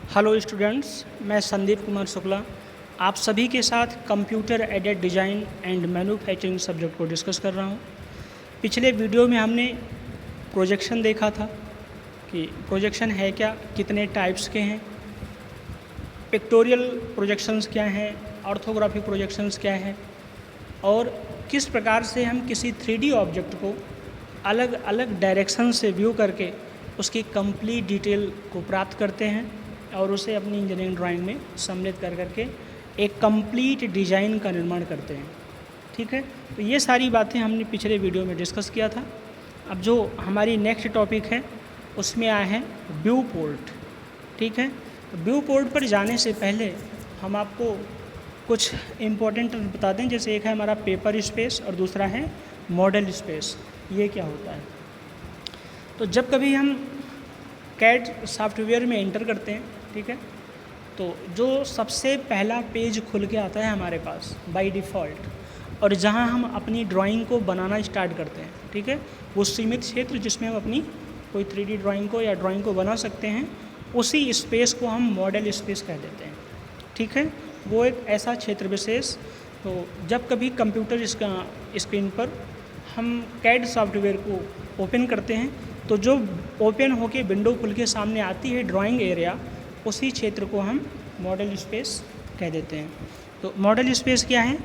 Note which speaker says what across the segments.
Speaker 1: Hello students, मैं संदीप कुमार शुक्ला आप सभी के साथ computer aided design and manufacturing subject को डिस्कस कर रहा हूँ। पिछले वीडियो में हमने प्रोजेक्शन देखा था कि प्रोजेक्शन है क्या, कितने टाइप्स के हैं, पिक्टोरियल प्रोजेक्शंस क्या हैं, ऑर्थोग्राफिक प्रोजेक्शंस क्या है और किस प्रकार से हम किसी 3D ऑब्जेक्ट को अलग अलग डायरेक्शन से व्यू करके उसकी कंप्लीट डिटेल को प्राप्त करते हैं और उसे अपनी इंजीनियरिंग ड्राइंग में सम्मिलित कर करके एक कंप्लीट डिज़ाइन का निर्माण करते हैं। ठीक है, तो ये सारी बातें हमने पिछले वीडियो में डिस्कस किया था। अब जो हमारी नेक्स्ट टॉपिक है उसमें आए हैं व्यू पोर्ट। ठीक है, तो व्यू पोर्ट पर जाने से पहले हम आपको कुछ इम्पोर्टेंट बता दें। जैसे एक है हमारा पेपर स्पेस और दूसरा है मॉडल स्पेस। ये क्या होता है? तो जब कभी हम कैड सॉफ्टवेयर में एंटर करते हैं, ठीक है, तो जो सबसे पहला पेज खुल के आता है हमारे पास बाय डिफ़ॉल्ट और जहां हम अपनी ड्राइंग को बनाना स्टार्ट करते हैं, ठीक है, वो सीमित क्षेत्र जिसमें हम अपनी कोई 3D ड्राइंग को या ड्राइंग को बना सकते हैं, उसी स्पेस को हम मॉडल स्पेस कह देते हैं। ठीक है, वो एक ऐसा क्षेत्र विशेष। तो जब कभी कंप्यूटर स्क्रीन पर हम कैड सॉफ्टवेयर को ओपन करते हैं तो जो ओपन होके विंडो खुल के सामने आती है ड्राइंग एरिया, उसी क्षेत्र को हम मॉडल स्पेस कह देते हैं। तो मॉडल स्पेस क्या है?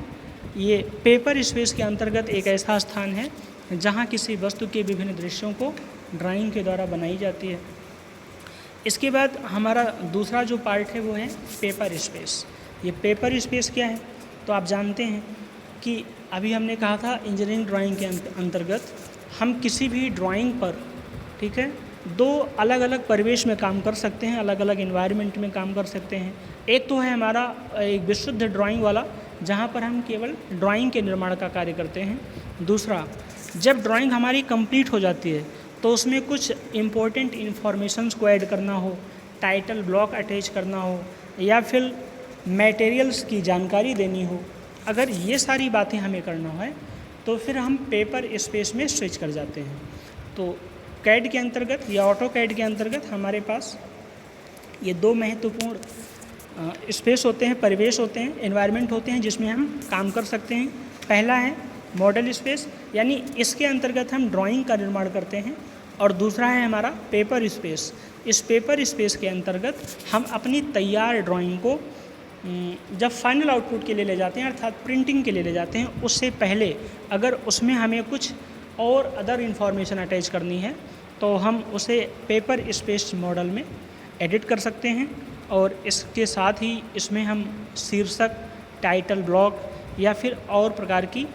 Speaker 1: ये पेपर स्पेस के अंतर्गत एक ऐसा स्थान है जहाँ किसी वस्तु के विभिन्न दृश्यों को ड्राइंग के द्वारा बनाई जाती है। इसके बाद हमारा दूसरा जो पार्ट है वो है पेपर स्पेस। ये पेपर स्पेस क्या है? तो आप जानते हैं कि अभी हमने कहा था इंजीनियरिंग ड्राइंग के अंतर्गत हम किसी भी ड्राइंग पर, ठीक है, दो अलग अलग परिवेश में काम कर सकते हैं, अलग अलग इन्वायरमेंट में काम कर सकते हैं। एक तो है हमारा एक विशुद्ध ड्राइंग वाला जहाँ पर हम केवल ड्राइंग के निर्माण का कार्य करते हैं। दूसरा, जब ड्राइंग हमारी कंप्लीट हो जाती है तो उसमें कुछ इम्पोर्टेंट इन्फॉर्मेशंस को ऐड करना हो, टाइटल ब्लॉक अटैच करना हो या फिर मटेरियल्स की जानकारी देनी हो, अगर ये सारी बातें हमें करना है तो फिर हम पेपर स्पेस में स्विच कर जाते हैं। तो कैड के अंतर्गत या ऑटो कैड के अंतर्गत हमारे पास ये दो महत्वपूर्ण स्पेस होते हैं, परिवेश होते हैं, एनवायरनमेंट होते हैं जिसमें हम काम कर सकते हैं। पहला है मॉडल स्पेस, यानी इसके अंतर्गत हम ड्राइंग का निर्माण करते हैं, और दूसरा है हमारा पेपर स्पेस। इस पेपर स्पेस के अंतर्गत हम अपनी तैयार ड्राइंग को जब फाइनल आउटपुट के लिए ले जाते हैं, अर्थात प्रिंटिंग के लिए ले जाते हैं, उससे पहले अगर उसमें हमें कुछ और अदर इन्फॉर्मेशन अटैच करनी है तो हम उसे पेपर स्पेस मॉडल में एडिट कर सकते हैं। और इसके साथ ही इसमें हम शीर्षक, टाइटल ब्लॉक या फिर और प्रकार की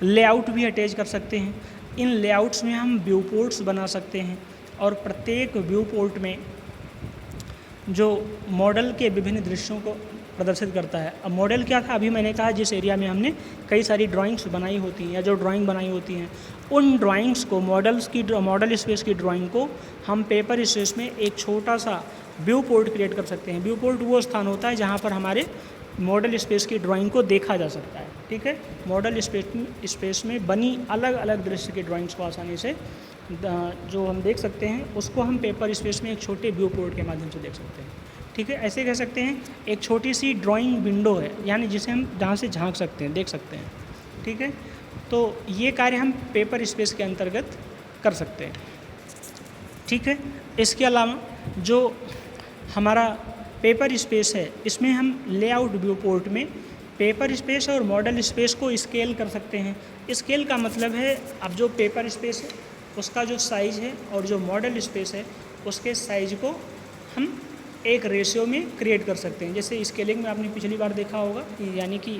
Speaker 1: लेआउट भी अटैच कर सकते हैं। इन लेआउट्स में हम व्यू पोर्ट्स बना सकते हैं और प्रत्येक व्यू पोर्ट में जो मॉडल के विभिन्न दृश्यों को प्रदर्शित करता है। अब मॉडल क्या था? अभी मैंने कहा जिस एरिया में हमने कई सारी ड्राइंग्स बनाई होती हैं या जो ड्राइंग बनाई होती हैं, उन ड्राइंग्स को मॉडल स्पेस की ड्राइंग को हम पेपर स्पेस में एक छोटा सा व्यू पोर्ट क्रिएट कर सकते हैं। व्यू पोर्ट वो स्थान होता है जहाँ पर हमारे मॉडल स्पेस की ड्राइंग को देखा जा सकता है। ठीक है, मॉडल स्पेस में बनी अलग अलग दृश्य की ड्राइंग्स को आसानी से जो हम देख सकते हैं उसको हम पेपर स्पेस में एक छोटे व्यू पोर्ट के माध्यम से देख सकते हैं। ठीक है, ऐसे कह सकते हैं एक छोटी सी ड्राइंग विंडो है, यानी जिसे हम जहाँ से झांक सकते हैं, देख सकते हैं। ठीक है, तो ये कार्य हम पेपर स्पेस के अंतर्गत कर सकते हैं। ठीक है, इसके अलावा जो हमारा पेपर स्पेस है, इसमें हम लेआउट व्यू पोर्ट में पेपर स्पेस और मॉडल स्पेस को स्केल कर सकते हैं। स्केल का मतलब है अब जो पेपर स्पेस है उसका जो साइज़ है और जो मॉडल स्पेस है उसके साइज़ को हम एक रेशियो में क्रिएट कर सकते हैं। जैसे स्केलिंग में आपने पिछली बार देखा होगा, यानी कि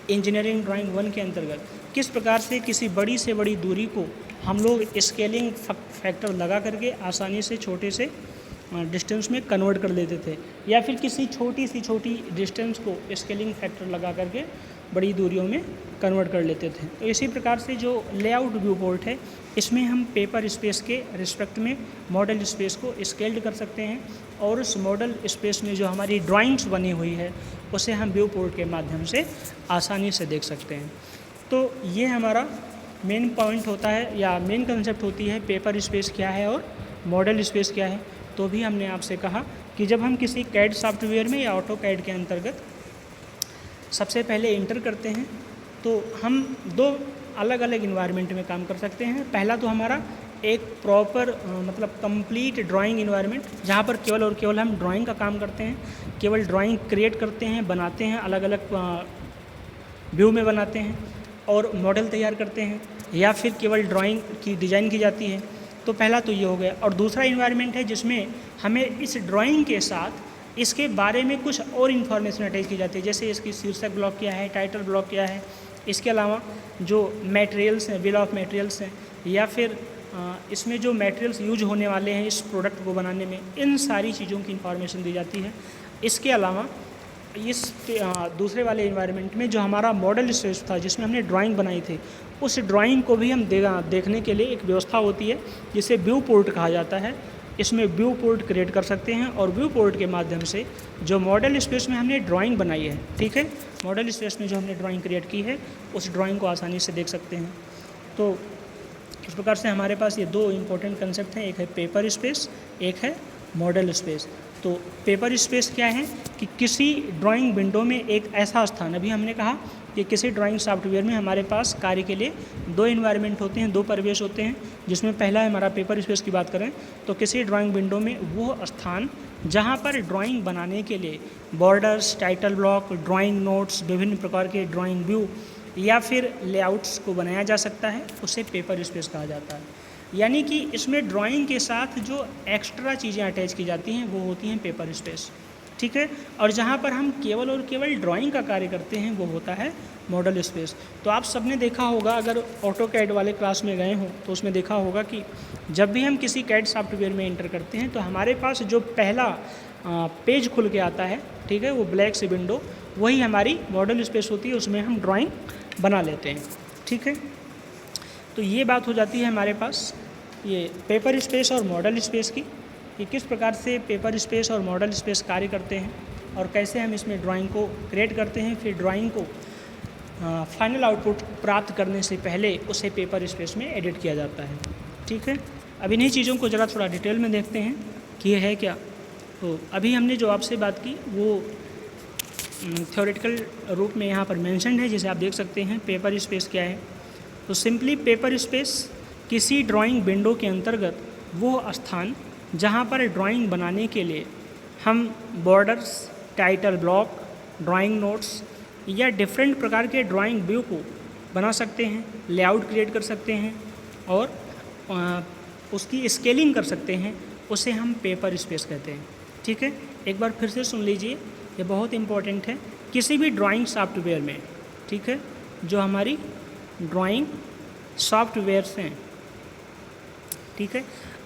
Speaker 1: इंजीनियरिंग ड्राइंग 1 के अंतर्गत किस प्रकार से किसी बड़ी से बड़ी दूरी को हम लोग स्केलिंग फैक्टर लगा करके आसानी से छोटे से डिस्टेंस में कन्वर्ट कर लेते थे, या फिर किसी छोटी सी छोटी डिस्टेंस को स्केलिंग फैक्टर लगा करके बड़ी दूरियों में कन्वर्ट कर लेते थे। तो इसी प्रकार से जो लेआउट व्यू पोर्ट है, इसमें हम पेपर स्पेस के रिस्पेक्ट में मॉडल स्पेस को स्केल्ड कर सकते हैं और उस मॉडल स्पेस में जो हमारी ड्राइंग्स बनी हुई है उसे हम व्यू पोर्ट के माध्यम से आसानी से देख सकते हैं। तो ये हमारा मेन पॉइंट होता है या मेन कंसेप्ट होती है पेपर स्पेस क्या है और मॉडल स्पेस क्या है। तो भी हमने आपसे कहा कि जब हम किसी कैड सॉफ्टवेयर में या ऑटो कैड के अंतर्गत सबसे पहले इंटर करते हैं तो हम दो अलग अलग इन्वायरमेंट में काम कर सकते हैं। पहला तो हमारा एक प्रॉपर मतलब कंप्लीट ड्राइंग इन्वायरमेंट, जहाँ पर केवल और केवल हम ड्राइंग का काम करते हैं, केवल ड्राइंग क्रिएट करते हैं, बनाते हैं, अलग अलग व्यू में बनाते हैं और मॉडल तैयार करते हैं, या फिर केवल ड्राइंग की डिज़ाइन की जाती है। तो पहला तो ये हो गया। और दूसरा इन्वायरमेंट है जिसमें हमें इस ड्राइंग के साथ इसके बारे में कुछ और इन्फॉर्मेशन अटैच की जाती है, जैसे इसकी शीर्षक ब्लॉक क्या है, टाइटल ब्लॉक क्या है, इसके अलावा जो मटेरियल्स हैं, बिल ऑफ मटेरियल्स हैं, या फिर इसमें जो मटेरियल्स यूज होने वाले हैं इस प्रोडक्ट को बनाने में, इन सारी चीज़ों की इन्फॉर्मेशन दी जाती है। इसके अलावा इस दूसरे वाले इन्वायरमेंट में जो हमारा मॉडल स्पेस था जिसमें हमने ड्राइंग बनाई थी, उस ड्राइंग को भी हम देखने के लिए एक व्यवस्था होती है जिसे व्यू पोर्ट कहा जाता है। इसमें व्यू पोर्ट क्रिएट कर सकते हैं और व्यू पोर्ट के माध्यम से जो मॉडल स्पेस में हमने ड्राइंग बनाई है, ठीक है, मॉडल स्पेस में जो हमने ड्राइंग क्रिएट की है उस ड्राइंग को आसानी से देख सकते हैं। तो इस प्रकार से हमारे पास ये दो इम्पोर्टेंट कंसेप्ट हैं, एक है पेपर स्पेस, एक है मॉडल स्पेस। तो पेपर स्पेस क्या है कि किसी ड्राइंग विंडो में एक ऐसा स्थान, अभी हमने कहा कि किसी ड्राइंग सॉफ्टवेयर में हमारे पास कार्य के लिए दो इन्वायरमेंट होते हैं, दो परिवेश होते हैं, जिसमें पहला है हमारा पेपर स्पेस की बात करें तो किसी ड्राइंग विंडो में वो स्थान जहाँ पर ड्राइंग बनाने के लिए borders, title block, drawing notes, विभिन्न प्रकार के ड्राइंग व्यू या फिर लेआउट्स को बनाया जा सकता है, उसे पेपर स्पेस कहा जाता है। यानी कि इसमें ड्राइंग के साथ जो एक्स्ट्रा चीज़ें अटैच की जाती हैं वो होती हैं पेपर स्पेस, ठीक है। और जहाँ पर हम केवल और केवल ड्राइंग का कार्य करते हैं वो होता है मॉडल स्पेस। तो आप सबने देखा होगा, अगर ऑटो कैड वाले क्लास में गए हों तो उसमें देखा होगा कि जब भी हम किसी कैड सॉफ्टवेयर में एंटर करते हैं तो हमारे पास जो पहला पेज खुल के आता है, ठीक है, वो ब्लैक सी विंडो, वही हमारी मॉडल स्पेस होती है, उसमें हम ड्राइंग बना लेते हैं, ठीक है। तो ये बात हो जाती है हमारे पास ये पेपर स्पेस और मॉडल स्पेस की, कि किस प्रकार से पेपर स्पेस और मॉडल स्पेस कार्य करते हैं और कैसे हम इसमें ड्राइंग को क्रिएट करते हैं, फिर ड्राइंग को फाइनल आउटपुट प्राप्त करने से पहले उसे पेपर स्पेस में एडिट किया जाता है, ठीक है। अब इन्हीं चीज़ों को ज़रा थोड़ा डिटेल में देखते हैं कि ये है क्या। तो अभी हमने जो आपसे बात की वो थ्योरेटिकल रूप में यहाँ पर मेंशन्ड है, जिसे आप देख सकते हैं। पेपर स्पेस क्या है? तो सिंपली पेपर स्पेस किसी ड्राइंग विंडो के अंतर्गत वो स्थान जहाँ पर ड्राइंग बनाने के लिए हम borders, title block, drawing notes या डिफरेंट प्रकार के ड्राइंग व्यू को बना सकते हैं, लेआउट क्रिएट कर सकते हैं और उसकी स्केलिंग कर सकते हैं, उसे हम पेपर स्पेस कहते हैं, ठीक है। एक बार फिर से सुन लीजिए, ये बहुत इम्पॉर्टेंट है। किसी भी ड्राइंग सॉफ्टवेयर में, ठीक है, जो हमारी ड्राइंग सॉफ्टवेयर्स हैं, ठीक है,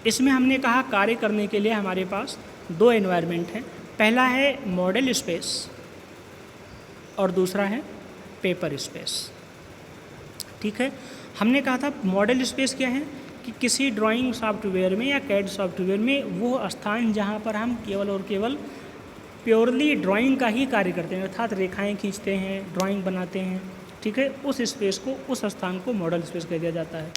Speaker 1: इसमें हमने कहा कार्य करने के लिए हमारे पास दो एनवायरनमेंट हैं। पहला है मॉडल स्पेस और दूसरा है पेपर स्पेस, ठीक है। हमने कहा था मॉडल स्पेस क्या है कि किसी ड्राइंग सॉफ्टवेयर में या कैड सॉफ्टवेयर में वो स्थान जहाँ पर हम केवल और केवल प्योरली ड्राइंग का ही कार्य करते हैं, अर्थात रेखाएं खींचते हैं, ड्राइंग बनाते हैं, ठीक है, उस स्पेस को, उस स्थान को मॉडल स्पेस कह दिया जाता है।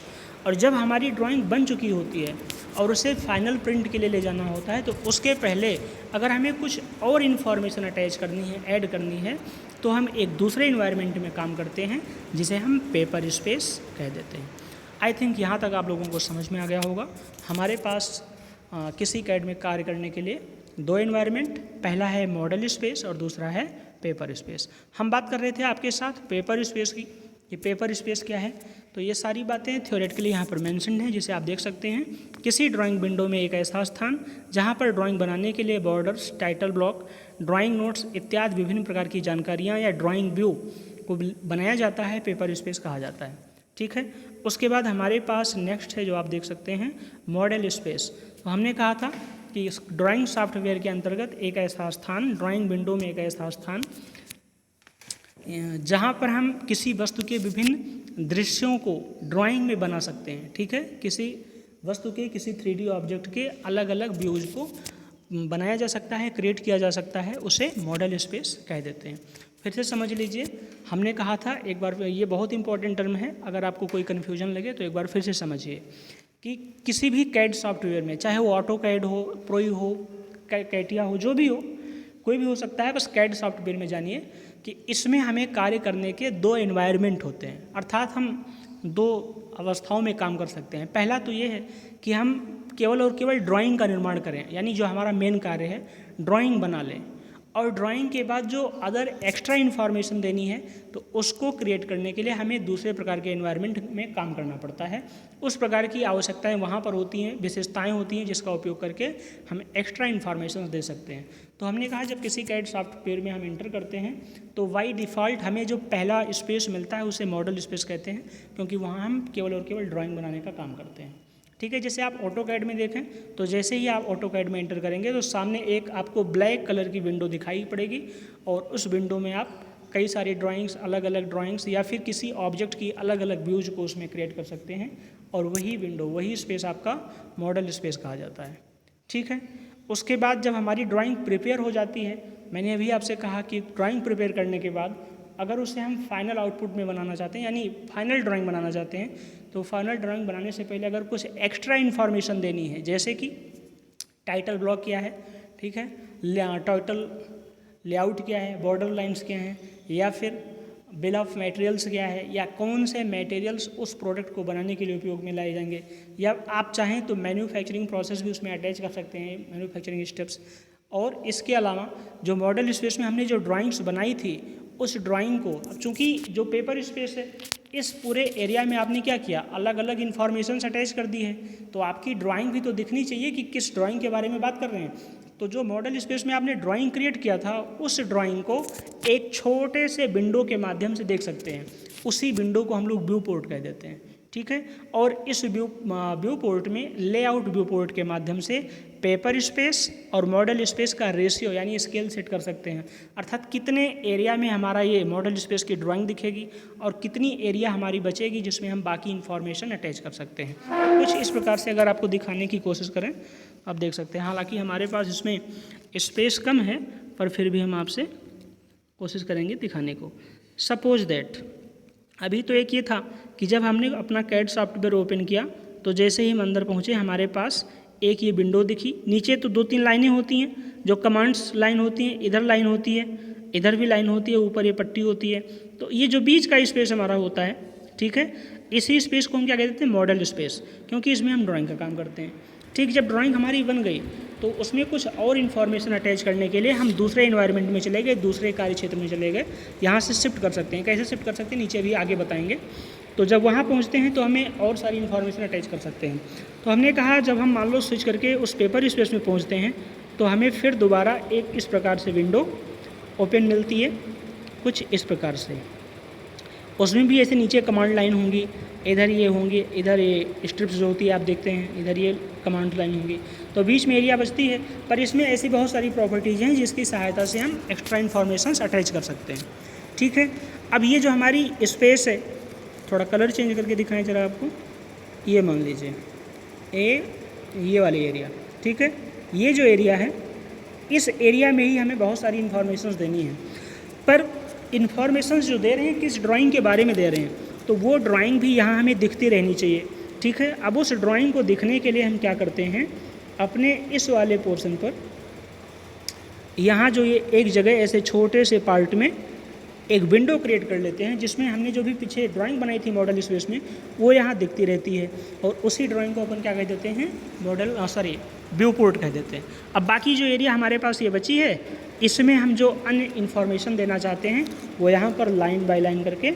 Speaker 1: और जब हमारी ड्राइंग बन चुकी होती है और उसे फाइनल प्रिंट के लिए ले जाना होता है तो उसके पहले अगर हमें कुछ और इन्फॉर्मेशन अटैच करनी है, ऐड करनी है, तो हम एक दूसरे इन्वायरमेंट में काम करते हैं जिसे हम पेपर स्पेस कह देते हैं। आई थिंक यहाँ तक आप लोगों को समझ में आ गया होगा। हमारे पास किसी कैड में कार्य करने के लिए दो इन्वायरमेंट, पहला है मॉडल स्पेस और दूसरा है पेपर स्पेस। हम बात कर रहे थे आपके साथ पेपर स्पेस की, कि पेपर स्पेस क्या है। तो ये सारी बातें थ्योरेटिकली यहाँ पर मेंशन्ड हैं, जिसे आप देख सकते हैं। किसी ड्राइंग विंडो में एक ऐसा स्थान जहाँ पर ड्राइंग बनाने के लिए borders, title block, drawing notes इत्यादि विभिन्न प्रकार की जानकारियाँ या ड्राइंग व्यू को बनाया जाता है, पेपर स्पेस कहा जाता है, ठीक है। उसके बाद हमारे पास नेक्स्ट है जो आप देख सकते हैं मॉडल स्पेस। तो हमने कहा था कि इस ड्राइंग सॉफ्टवेयर के अंतर्गत एक ऐसा स्थान, ड्राइंग विंडो में एक ऐसा स्थान जहाँ पर हम किसी वस्तु के विभिन्न दृश्यों को ड्राइंग में बना सकते हैं, ठीक है। किसी वस्तु के, किसी 3D ऑब्जेक्ट के अलग अलग व्यूज को बनाया जा सकता है, क्रिएट किया जा सकता है, उसे मॉडल स्पेस कह देते हैं। फिर से समझ लीजिए, हमने कहा था एक बार, ये बहुत इंपॉर्टेंट टर्म है, अगर आपको कोई कन्फ्यूजन लगे तो एक बार फिर से समझिए कि किसी भी कैड सॉफ्टवेयर में, चाहे वो ऑटो कैड हो, प्रोई हो, कैटिया हो, जो भी हो, कोई भी हो सकता है, बस कैड सॉफ्टवेयर में जानिए कि इसमें हमें कार्य करने के 2 एनवायरनमेंट होते हैं, अर्थात हम 2 अवस्थाओं में काम कर सकते हैं। पहला तो ये है कि हम केवल और केवल ड्राइंग का निर्माण करें, यानी जो हमारा मेन कार्य है ड्राइंग बना लें, और ड्राइंग के बाद जो अदर एक्स्ट्रा इन्फॉर्मेशन देनी है तो उसको क्रिएट करने के लिए हमें दूसरे प्रकार के एनवायरनमेंट में काम करना पड़ता है। उस प्रकार की आवश्यकताएं वहाँ पर होती हैं, विशेषताएं होती हैं जिसका उपयोग करके हम एक्स्ट्रा इन्फॉर्मेशन दे सकते हैं। तो हमने कहा जब किसी कैड सॉफ्टवेयर में हम इंटर करते हैं तो बाई डिफ़ॉल्ट हमें जो पहला स्पेस मिलता है उसे मॉडल स्पेस कहते हैं, क्योंकि वहाँ हम केवल और केवल ड्राइंग बनाने का काम करते हैं। ठीक है, जैसे आप ऑटोकैड में देखें तो जैसे ही आप ऑटोकैड में एंटर करेंगे तो सामने एक आपको ब्लैक कलर की विंडो दिखाई पड़ेगी, और उस विंडो में आप कई सारी ड्राइंग्स, अलग अलग ड्राइंग्स या फिर किसी ऑब्जेक्ट की अलग अलग व्यूज को उसमें क्रिएट कर सकते हैं, और वही विंडो, वही स्पेस आपका मॉडल स्पेस कहा जाता है। ठीक है, उसके बाद जब हमारी ड्राइंग प्रिपेयर हो जाती है, मैंने अभी आपसे कहा कि ड्राइंग प्रिपेयर करने के बाद अगर उसे हम फाइनल आउटपुट में बनाना चाहते हैं, यानी फाइनल ड्राइंग बनाना चाहते हैं, तो फाइनल ड्राइंग बनाने से पहले अगर कुछ एक्स्ट्रा इन्फॉर्मेशन देनी है, जैसे कि टाइटल ब्लॉक क्या है, ठीक है, टाइटल लेआउट क्या है, बॉर्डर लाइंस क्या हैं, या फिर बिल ऑफ मटेरियल्स क्या है, या कौन से मटेरियल्स उस प्रोडक्ट को बनाने के लिए उपयोग में लाए जाएंगे, या आप चाहें तो मैन्युफैक्चरिंग प्रोसेस भी उसमें अटैच कर सकते हैं, मैन्युफैक्चरिंग स्टेप्स। और इसके अलावा जो मॉडल स्पेस में हमने जो ड्राइंग्स बनाई थी उस ड्राइंग को, अब चूँकि जो पेपर स्पेस है इस पूरे एरिया में आपने क्या किया, अलग अलग इन्फॉर्मेशन अटैच कर दी है, तो आपकी ड्राइंग भी तो दिखनी चाहिए कि किस ड्राइंग के बारे में बात कर रहे हैं। तो जो मॉडल स्पेस में आपने ड्राइंग क्रिएट किया था उस ड्राइंग को एक छोटे से विंडो के माध्यम से देख सकते हैं, उसी विंडो को हम लोग व्यू पोर्ट कह देते हैं। ठीक है, और इस व्यू पोर्ट में लेआउट व्यू पोर्ट के माध्यम से पेपर स्पेस और मॉडल स्पेस का रेशियो यानी स्केल सेट कर सकते हैं, अर्थात कितने एरिया में हमारा ये मॉडल स्पेस की ड्राइंग दिखेगी और कितनी एरिया हमारी बचेगी जिसमें हम बाकी इन्फॉर्मेशन अटैच कर सकते हैं। कुछ इस प्रकार से अगर आपको दिखाने की कोशिश करें आप देख सकते हैं, हालांकि हमारे पास इसमें स्पेस कम है पर फिर भी हम आपसे कोशिश करेंगे दिखाने को। सपोज दैट अभी तो एक ये था कि जब हमने अपना कैड सॉफ्टवेयर ओपन किया तो जैसे ही हम अंदर पहुँचे हमारे पास एक ये विंडो दिखी, नीचे तो 2-3 लाइनें होती हैं जो कमांड्स लाइन होती हैं, इधर लाइन होती है, इधर भी लाइन होती है, ऊपर ये पट्टी होती है। तो ये जो बीच का स्पेस हमारा होता है, ठीक है, इसी स्पेस को हम क्या कहते हैं, मॉडल स्पेस, क्योंकि इसमें हम ड्राइंग का काम करते हैं। ठीक, जब ड्राइंग हमारी बन गई तो उसमें कुछ और इन्फॉर्मेशन अटैच करने के लिए हम दूसरे एनवायरनमेंट में चले गए, दूसरे कार्य क्षेत्र में चले गए। यहाँ से शिफ्ट कर सकते हैं, कैसे शिफ्ट कर सकते हैं नीचे भी आगे बताएंगे। तो जब वहाँ पहुँचते हैं तो हमें और सारी इन्फॉर्मेशन अटैच कर सकते हैं। तो हमने कहा जब हम मान लो स्विच करके उस पेपर स्पेस में पहुँचते हैं तो हमें फिर दोबारा एक इस प्रकार से विंडो ओपन मिलती है, कुछ इस प्रकार से। उसमें भी ऐसे नीचे कमांड लाइन होंगी, इधर ये होंगी, इधर ये स्ट्रिप्स जो होती है आप देखते हैं, इधर ये कमांड लाइन होंगी, तो बीच में एरिया बचती है। पर इसमें ऐसी बहुत सारी प्रॉपर्टीज़ हैं जिसकी सहायता से हम एक्स्ट्रा इन्फॉर्मेशन अटैच कर सकते हैं। ठीक है, अब ये जो हमारी स्पेस है, थोड़ा कलर चेंज करके दिखाएं जरा आपको, ये मान लीजिए ये वाली एरिया। ठीक है, ये जो एरिया है इस एरिया में ही हमें बहुत सारी इन्फॉर्मेशन देनी है, पर इन्फॉर्मेशन जो दे रहे हैं किस ड्राइंग के बारे में दे रहे हैं, तो वो ड्राइंग भी यहाँ हमें दिखती रहनी चाहिए। ठीक है, अब उस ड्राइंग को दिखने के लिए हम क्या करते हैं, अपने इस वाले पोर्शन पर यहाँ जो ये एक जगह ऐसे छोटे से पार्ट में एक विंडो क्रिएट कर लेते हैं जिसमें हमने जो भी पीछे ड्राइंग बनाई थी मॉडल स्पेस में वो यहाँ दिखती रहती है, और उसी ड्राइंग को अपन क्या कह देते हैं, व्यू पोर्ट कह देते हैं। अब बाकी जो एरिया हमारे पास ये बची है इसमें हम जो अन्य इन्फॉर्मेशन देना चाहते हैं वो यहाँ पर लाइन बाय लाइन करके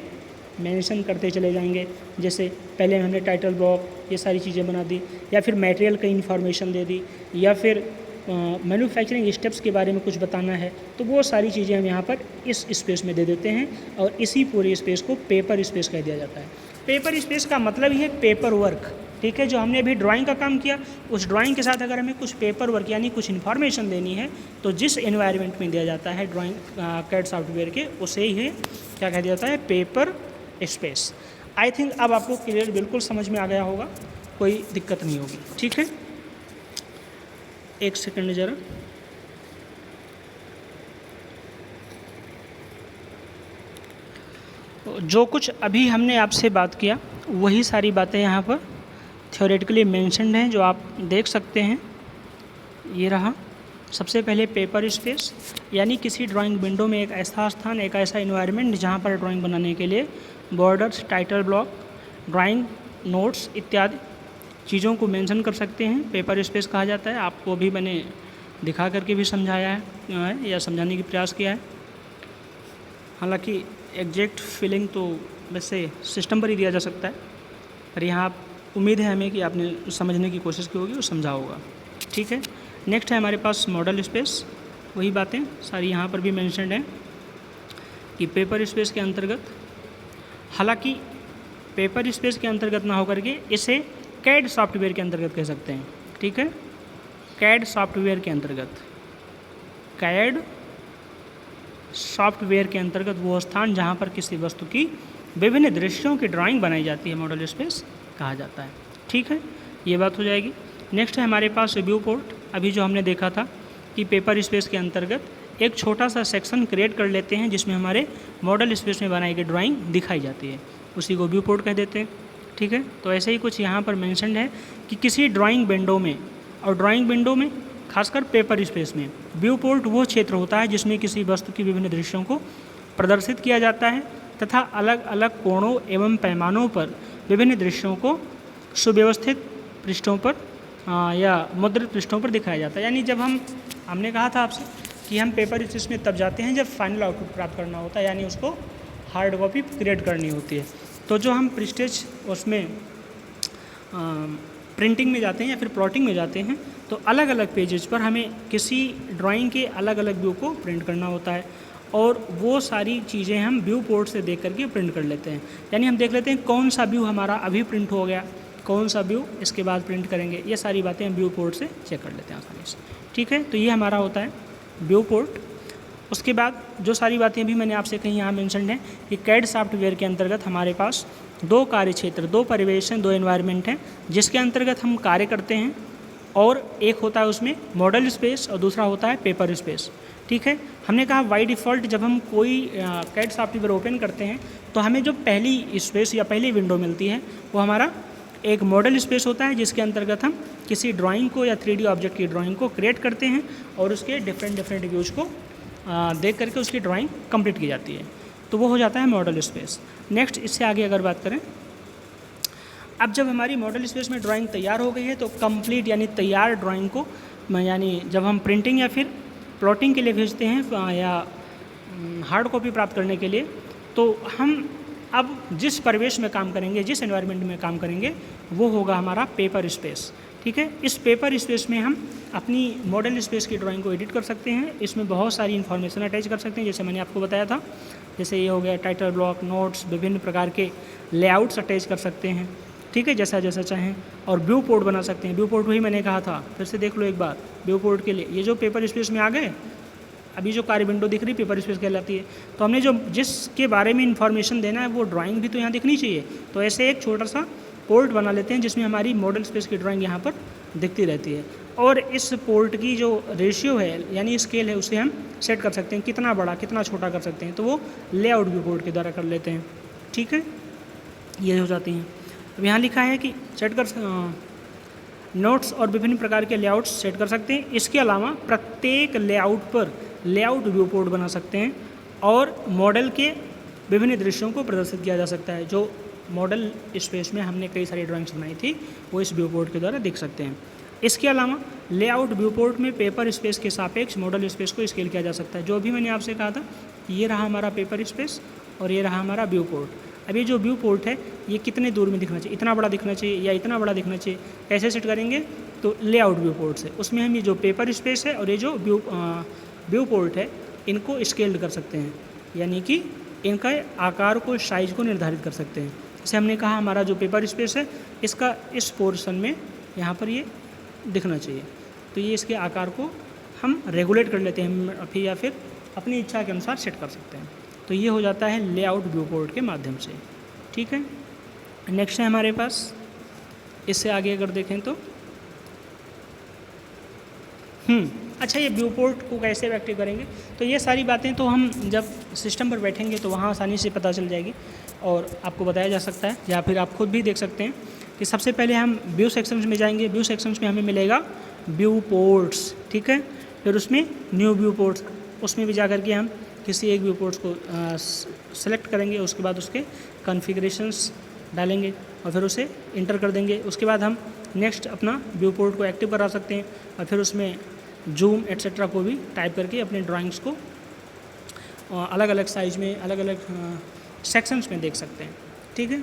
Speaker 1: मेंशन करते चले जाएंगे। जैसे पहले हमने टाइटल ब्लॉक ये सारी चीज़ें बना दी, या फिर मटेरियल का इन्फॉर्मेशन दे दी, या फिर मैन्युफैक्चरिंग स्टेप्स के बारे में कुछ बताना है, तो वो सारी चीज़ें हम यहाँ पर इस स्पेस में दे देते हैं, और इसी पूरे स्पेस को पेपर स्पेस कह दिया जाता है। पेपर स्पेस का मतलब ही है पेपर वर्क। ठीक है, जो हमने अभी ड्राइंग का काम किया उस ड्राइंग के साथ अगर हमें कुछ पेपर वर्क यानी कुछ इन्फॉर्मेशन देनी है तो जिस एनवायरनमेंट में दिया जाता है ड्राइंग कैड सॉफ्टवेयर के, उसे ही क्या कह दिया जाता है, पेपर स्पेस। आई थिंक अब आपको क्लियर बिल्कुल समझ में आ गया होगा, कोई दिक्कत नहीं होगी। ठीक है, एक सेकंड ज़रा, जो कुछ अभी हमने आपसे बात किया वही सारी बातें यहाँ पर थ्योरेटिकली मेंशन्ड हैं जो आप देख सकते हैं। ये रहा, सबसे पहले पेपर स्पेस, यानी किसी ड्राइंग विंडो में एक ऐसा स्थान, एक ऐसा इन्वायरमेंट जहाँ पर ड्राइंग बनाने के लिए borders, title block, drawing notes इत्यादि चीज़ों को मेंशन कर सकते हैं, पेपर स्पेस कहा जाता है। आपको अभी मैंने दिखा करके भी समझाया है या समझाने की प्रयास किया है। हालांकि एग्जैक्ट फीलिंग तो वैसे सिस्टम पर ही दिया जा सकता है, पर यहाँ उम्मीद है हमें कि आपने समझने की कोशिश की होगी और समझा होगा। ठीक है, नेक्स्ट है हमारे पास मॉडल स्पेस। वही बातें सारी यहाँ पर भी मेंशन्ड हैं कि पेपर स्पेस के अंतर्गत, हालांकि पेपर स्पेस के अंतर्गत ना होकर के इसे कैड सॉफ्टवेयर के अंतर्गत कह सकते हैं। ठीक है, कैड सॉफ्टवेयर के अंतर्गत, कैड सॉफ्टवेयर के अंतर्गत वो स्थान जहाँ पर किसी वस्तु की विभिन्न दृश्यों की ड्राइंग बनाई जाती है, मॉडल स्पेस कहा जाता है। ठीक है, ये बात हो जाएगी। नेक्स्ट है हमारे पास व्यू पोर्ट। अभी जो हमने देखा था कि पेपर स्पेस के अंतर्गत एक छोटा सा सेक्शन क्रिएट कर लेते हैं जिसमें हमारे मॉडल स्पेस में बनाई गई ड्राइंग दिखाई जाती है, उसी को व्यू पोर्ट कह देते हैं। ठीक है, तो ऐसे ही कुछ यहाँ पर मेंशन्ड है कि किसी ड्राइंग विंडो में, और ड्राइंग विंडो में खासकर पेपर स्पेस में व्यू पोर्ट वो क्षेत्र होता है जिसमें किसी वस्तु की विभिन्न दृश्यों को प्रदर्शित किया जाता है तथा अलग अलग कोणों एवं पैमानों पर विभिन्न दृश्यों को सुव्यवस्थित पृष्ठों पर या मुद्रित पृष्ठों पर दिखाया जाता है। यानी जब हमने कहा था आपसे कि हम पेपर स्पेस में तब जाते हैं जब फाइनल आउटपुट प्राप्त करना होता है, यानी उसको हार्ड कॉपी क्रिएट करनी होती है। तो जो हम प्रिस्टेज उसमें प्रिंटिंग में जाते हैं या फिर प्लॉटिंग में जाते हैं, तो अलग अलग पेजेस पर हमें किसी ड्राइंग के अलग अलग व्यू को प्रिंट करना होता है, और वो सारी चीज़ें हम व्यू पोर्ट से देख करके प्रिंट कर लेते हैं। यानी हम देख लेते हैं कौन सा व्यू हमारा अभी प्रिंट हो गया, कौन सा व्यू इसके बाद प्रिंट करेंगे, ये सारी बातें हम व्यू पोर्ट से चेक कर लेते हैं आसानी से। ठीक है, तो ये हमारा होता है व्यू पोर्ट। उसके बाद जो सारी बातें भी मैंने आपसे कहीं यहाँ मेंशन है कि कैड सॉफ्टवेयर के अंतर्गत हमारे पास दो कार्य क्षेत्र, दो परिवेश हैं, दो एनवायरनमेंट हैं जिसके अंतर्गत हम कार्य करते हैं, और एक होता है उसमें मॉडल स्पेस और दूसरा होता है पेपर स्पेस। ठीक है, हमने कहा बाय डिफ़ॉल्ट जब हम कोई कैड सॉफ्टवेयर ओपन करते हैं तो हमें जो पहली स्पेस या पहली विंडो मिलती है वो हमारा एक मॉडल स्पेस होता है जिसके अंतर्गत हम किसी ड्राइंग को या 3D ऑब्जेक्ट की ड्राइंग को क्रिएट करते हैं और उसके डिफरेंट व्यूज़ को देख करके उसकी ड्राइंग कंप्लीट की जाती है, तो वो हो जाता है मॉडल स्पेस। नेक्स्ट इससे आगे अगर बात करें, अब जब हमारी मॉडल स्पेस में ड्राइंग तैयार हो गई है तो कंप्लीट यानी तैयार ड्राइंग को, यानी जब हम प्रिंटिंग या फिर प्लॉटिंग के लिए भेजते हैं या हार्ड कॉपी प्राप्त करने के लिए, तो हम अब जिस परिवेश में काम करेंगे, जिस एनवायरनमेंट में काम करेंगे, वो होगा हमारा पेपर स्पेस। ठीक है, इस पेपर स्पेस में हम अपनी मॉडल स्पेस की ड्राइंग को एडिट कर सकते हैं। इसमें बहुत सारी इन्फॉर्मेशन अटैच कर सकते हैं, जैसे मैंने आपको बताया था, जैसे ये हो गया टाइटल ब्लॉक, नोट्स, विभिन्न प्रकार के लेआउट्स अटैच कर सकते हैं। ठीक है, जैसा जैसा चाहें, और व्यू पोर्ट बना सकते हैं। व्यू पोर्ट वही मैंने कहा था, फिर से देख लो एक बार। व्यू पोर्ट के लिए ये जो पेपर स्पेस में आ गए, अभी जो कार्य विंडो दिख रही पेपर स्पेस कहलाती है, तो हमने जो जिसके बारे में इन्फॉर्मेशन देना है वो ड्राइंग भी तो यहाँ दिखनी चाहिए, तो ऐसे एक छोटा सा पोर्ट बना लेते हैं जिसमें हमारी मॉडल स्पेस की ड्राइंग यहाँ पर दिखती रहती है। और इस पोर्ट की जो रेशियो है यानी स्केल है उसे हम सेट कर सकते हैं, कितना बड़ा कितना छोटा कर सकते हैं, तो वो लेआउट व्यू पोर्ट के द्वारा कर लेते हैं। ठीक है, ये हो जाती हैं। अब यहाँ लिखा है कि सेट कर नोट्स और विभिन्न प्रकार के लेआउट्स सेट कर सकते हैं। इसके अलावा प्रत्येक लेआउट पर लेआउट व्यू पोर्ट बना सकते हैं और मॉडल के विभिन्न दृश्यों को प्रदर्शित किया जा सकता है। जो मॉडल स्पेस में हमने कई सारी ड्राइंग्स बनाई थी वो इस व्यू पोर्ट के द्वारा देख सकते हैं। इसके अलावा लेआउट व्यू पोर्ट में पेपर स्पेस के सापेक्ष मॉडल स्पेस को स्केल किया जा सकता है। जो भी मैंने आपसे कहा था, ये रहा हमारा पेपर स्पेस और ये रहा हमारा व्यू पोर्ट। अब ये जो व्यू पोर्ट है ये कितने दूर में दिखना चाहिए, इतना बड़ा दिखना चाहिए या इतना बड़ा दिखना चाहिए, कैसे सेट करेंगे, तो लेआउट व्यू पोर्ट से। उसमें हम ये जो पेपर स्पेस है और ये जो व्यू पोर्ट है इनको स्केल्ड कर सकते हैं, यानी कि इनका आकार को, साइज को निर्धारित कर सकते हैं। जैसे हमने कहा हमारा जो पेपर स्पेस है इसका इस पोर्शन में यहाँ पर ये दिखना चाहिए, तो ये इसके आकार को हम रेगुलेट कर लेते हैं या फिर अपनी इच्छा के अनुसार सेट कर सकते हैं। तो ये हो जाता है लेआउट व्यू पोर्ट के माध्यम से। ठीक है, नेक्स्ट है हमारे पास, इससे आगे अगर देखें तो अच्छा, ये व्यू पोर्ट को कैसे एक्टिव करेंगे, तो ये सारी बातें तो हम जब सिस्टम पर बैठेंगे तो वहाँ आसानी से पता चल जाएगी और आपको बताया जा सकता है, या फिर आप खुद भी देख सकते हैं कि सबसे पहले हम व्यू सेक्शंस में जाएंगे। व्यू सेक्शंस में हमें मिलेगा व्यू पोर्ट्स। ठीक है, फिर उसमें न्यू व्यू पोर्ट्स, उसमें भी जा कर के हम किसी एक व्यू पोर्ट्स को सेलेक्ट करेंगे, उसके बाद उसके कॉन्फ़िगरेशंस डालेंगे और फिर उसे इंटर कर देंगे। उसके बाद हम नेक्स्ट अपना व्यू पोर्ट को एक्टिव करा सकते हैं और फिर उसमें जूम एट्सेट्रा को भी टाइप करके अपने ड्राइंग्स को अलग अलग साइज़ में, अलग अलग सेक्शंस में देख सकते हैं। ठीक है,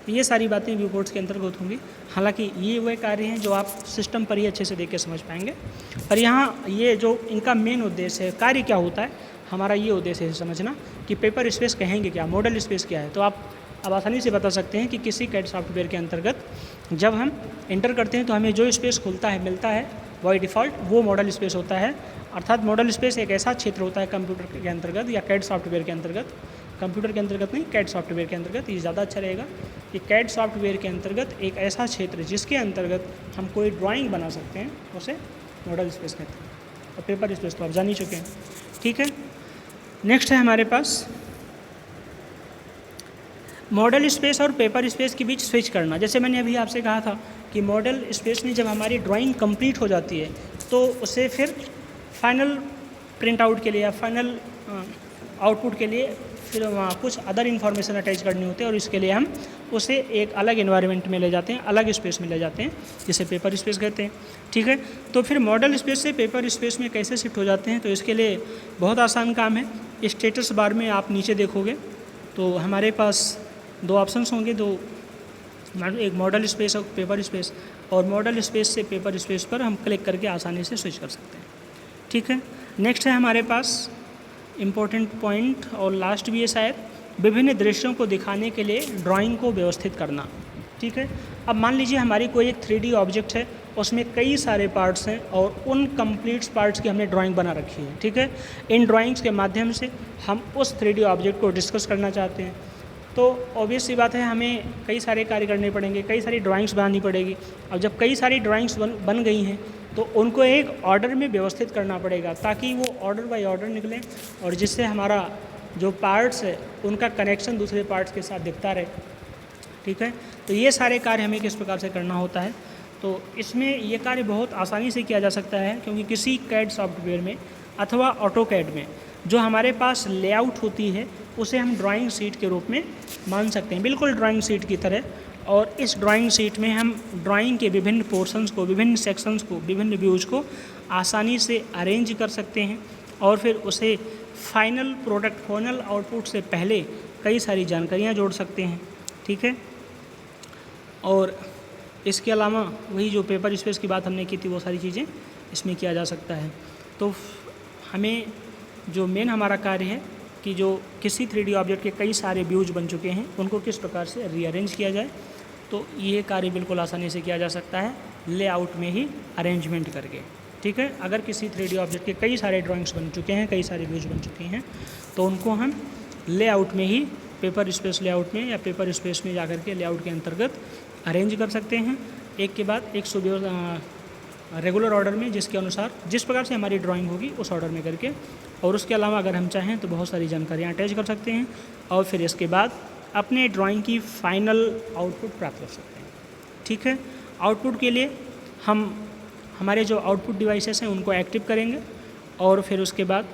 Speaker 1: ये सारी बातें व्यू पोर्ट्स के अंतर्गत होंगी। हालांकि ये वह कार्य हैं जो आप सिस्टम पर ही अच्छे से देख के समझ पाएंगे, पर यहाँ ये जो इनका मेन उद्देश्य है, कार्य क्या होता है, हमारा ये उद्देश्य है समझना कि पेपर स्पेस कहेंगे क्या, मॉडल स्पेस क्या है। तो आप अब आसानी से बता सकते हैं कि किसी कैड सॉफ्टवेयर के अंतर्गत जब हम इंटर करते हैं तो हमें जो स्पेस खुलता है, मिलता है, बाय डिफ़ॉल्ट वो मॉडल स्पेस होता है। अर्थात मॉडल स्पेस एक ऐसा क्षेत्र होता है कंप्यूटर के अंतर्गत या कैड सॉफ्टवेयर के अंतर्गत, कंप्यूटर के अंतर्गत नहीं, कैड सॉफ्टवेयर के अंतर्गत, ये ज़्यादा अच्छा रहेगा कि कैड सॉफ्टवेयर के अंतर्गत एक ऐसा क्षेत्र जिसके अंतर्गत हम कोई ड्राइंग बना सकते हैं, उसे मॉडल स्पेस कहते हैं। और पेपर स्पेस तो आप जान ही चुके हैं। ठीक है, नेक्स्ट है हमारे पास मॉडल स्पेस और पेपर स्पेस के बीच स्विच करना। जैसे मैंने अभी आपसे कहा था कि मॉडल स्पेस में जब हमारी ड्राइंग कंप्लीट हो जाती है तो उसे फिर फाइनल प्रिंट आउट के लिए या फाइनल आउटपुट के लिए फिर वहाँ कुछ अदर इन्फॉर्मेशन अटैच करनी होती है और इसके लिए हम उसे एक अलग एनवायरनमेंट में ले जाते हैं, अलग स्पेस में ले जाते हैं, जिसे पेपर स्पेस कहते हैं। ठीक है, तो फिर मॉडल स्पेस से पेपर स्पेस में कैसे शिफ्ट हो जाते हैं, तो इसके लिए बहुत आसान काम है। स्टेटस बार में आप नीचे देखोगे तो हमारे पास दो ऑप्शंस होंगे, एक मॉडल स्पेस और पेपर स्पेस, और मॉडल स्पेस से पेपर स्पेस पर हम क्लिक करके आसानी से स्विच कर सकते हैं। ठीक है, नेक्स्ट है हमारे पास इम्पोर्टेंट पॉइंट और लास्ट भी है शायद, विभिन्न दृश्यों को दिखाने के लिए ड्राइंग को व्यवस्थित करना। ठीक है, अब मान लीजिए हमारी कोई एक 3D ऑब्जेक्ट है, उसमें कई सारे पार्ट्स हैं और उन कंप्लीट पार्ट्स की हमने ड्राइंग बना रखी है। ठीक है, इन ड्राइंग्स के माध्यम से हम उस 3D ऑब्जेक्ट को डिस्कस करना चाहते हैं, तो ऑब्वियस सी बात है हमें कई सारे कार्य करने पड़ेंगे, कई सारी ड्राइंग्स बनानी पड़ेगी। अब जब कई सारी ड्राइंग्स बन गई हैं तो उनको एक ऑर्डर में व्यवस्थित करना पड़ेगा ताकि वो ऑर्डर बाय ऑर्डर निकलें और जिससे हमारा जो पार्ट्स है उनका कनेक्शन दूसरे पार्ट्स के साथ दिखता रहे। ठीक है, तो ये सारे कार्य हमें किस प्रकार से करना होता है, तो इसमें ये कार्य बहुत आसानी से किया जा सकता है, क्योंकि किसी कैड सॉफ्टवेयर में अथवा ऑटोकैड में जो हमारे पास लेआउट होती है उसे हम ड्राइंग शीट के रूप में मान सकते हैं, बिल्कुल ड्राइंग शीट की तरह। और इस ड्राइंग शीट में हम ड्राइंग के विभिन्न पोर्शंस को, विभिन्न सेक्शंस को, विभिन्न व्यूज़ को आसानी से अरेंज कर सकते हैं और फिर उसे फाइनल प्रोडक्ट, फाइनल आउटपुट से पहले कई सारी जानकारियाँ जोड़ सकते हैं। ठीक है, और इसके अलावा वही जो पेपर स्पेस की बात हमने की थी वो सारी चीज़ें इसमें किया जा सकता है। तो हमें जो मेन हमारा कार्य है कि जो किसी 3D ऑब्जेक्ट के कई सारे व्यूज बन चुके हैं उनको किस प्रकार से रीअरेंज किया जाए, तो ये कार्य बिल्कुल आसानी से किया जा सकता है लेआउट में ही अरेंजमेंट करके। ठीक है, अगर किसी 3D ऑब्जेक्ट के कई सारे ड्राइंग्स बन चुके हैं, कई सारे व्यूज बन चुके हैं, तो उनको हम लेआउट में ही, पेपर स्पेस लेआउट में या पेपर स्पेस में जाकर के लेआउट के अंतर्गत अरेंज कर सकते हैं, एक के बाद एक रेगुलर ऑर्डर में, जिसके अनुसार जिस प्रकार से हमारी ड्राइंग होगी उस ऑर्डर में करके। और उसके अलावा अगर हम चाहें तो बहुत सारी जानकारियाँ अटैच कर सकते हैं और फिर इसके बाद अपने ड्राइंग की फाइनल आउटपुट प्राप्त कर सकते हैं। ठीक है, आउटपुट के लिए हम हमारे जो आउटपुट डिवाइसेस हैं उनको एक्टिव करेंगे और फिर उसके बाद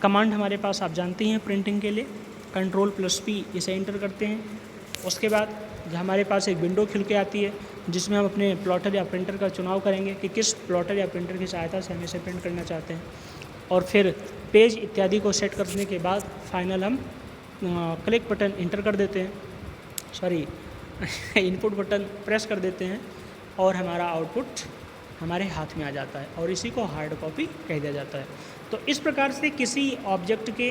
Speaker 1: कमांड हमारे पास आप जानते हैं प्रिंटिंग के लिए Ctrl+P इसे एंटर करते हैं। उसके बाद हमारे पास एक विंडो खुल के आती है जिसमें हम अपने प्लॉटर या प्रिंटर का चुनाव करेंगे कि किस प्लॉटर या प्रिंटर की सहायता से हम इसे प्रिंट करना चाहते हैं, और फिर पेज इत्यादि को सेट करने के बाद फाइनल हम क्लिक बटन इंटर कर देते हैं, इनपुट बटन प्रेस कर देते हैं और हमारा आउटपुट हमारे हाथ में आ जाता है और इसी को हार्ड कॉपी कह दिया जाता है। तो इस प्रकार से किसी ऑब्जेक्ट के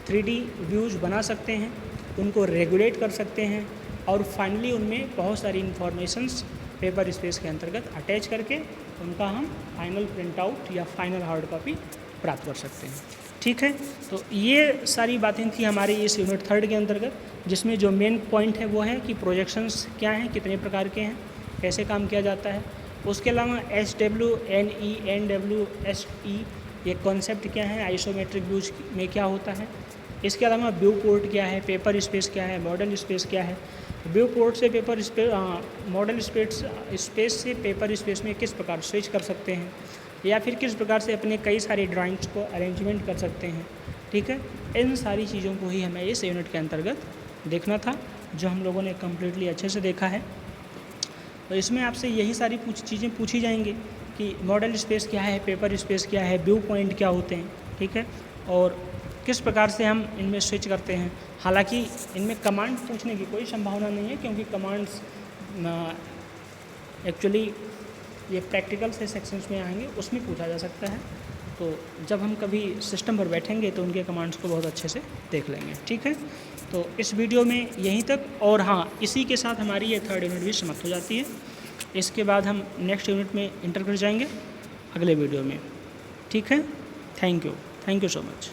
Speaker 1: 3D व्यूज बना सकते हैं, उनको रेगुलेट कर सकते हैं और फाइनली उनमें बहुत सारी इन्फॉर्मेशंस पेपर स्पेस के अंतर्गत अटैच करके उनका हम फाइनल प्रिंट आउट या फाइनल हार्ड कॉपी प्राप्त कर सकते हैं। ठीक है, तो ये सारी बातें थी हमारी इस यूनिट 3 के अंतर्गत, जिसमें जो मेन पॉइंट है वो है कि प्रोजेक्शंस क्या हैं, कितने प्रकार के हैं, कैसे काम किया जाता है। उसके अलावा SWNE, NWSE ये कॉन्सेप्ट क्या है, आइसोमेट्रिक व्यूज में क्या होता है। इसके अलावा व्यू पोर्ट क्या है, पेपर स्पेस क्या है, मॉडल स्पेस क्या है, व्यू पोर्ट से पेपर स्पेस, मॉडल स्पेस से पेपर स्पेस में किस प्रकार स्विच कर सकते हैं, या फिर किस प्रकार से अपने कई सारी ड्राइंग्स को अरेंजमेंट कर सकते हैं। ठीक है, इन सारी चीज़ों को ही हमें इस यूनिट के अंतर्गत देखना था, जो हम लोगों ने कम्प्लीटली अच्छे से देखा है। तो इसमें आपसे यही सारी चीज़ें पूछी जाएंगी कि मॉडल स्पेस क्या है, पेपर स्पेस क्या है, व्यू पॉइंट क्या होते हैं। ठीक है, और किस प्रकार से हम इनमें स्विच करते हैं। हालांकि इनमें कमांड पूछने की कोई संभावना नहीं है, क्योंकि कमांड्स एक्चुअली ये प्रैक्टिकल से सेक्शंस में आएंगे, उसमें पूछा जा सकता है। तो जब हम कभी सिस्टम पर बैठेंगे तो उनके कमांड्स को बहुत अच्छे से देख लेंगे। ठीक है, तो इस वीडियो में यहीं तक। और हाँ, इसी के साथ हमारी ये 3rd यूनिट भी समाप्त हो जाती है। इसके बाद हम नेक्स्ट यूनिट में इंटर कर जाएंगे अगले वीडियो में। ठीक है, थैंक यू सो मच।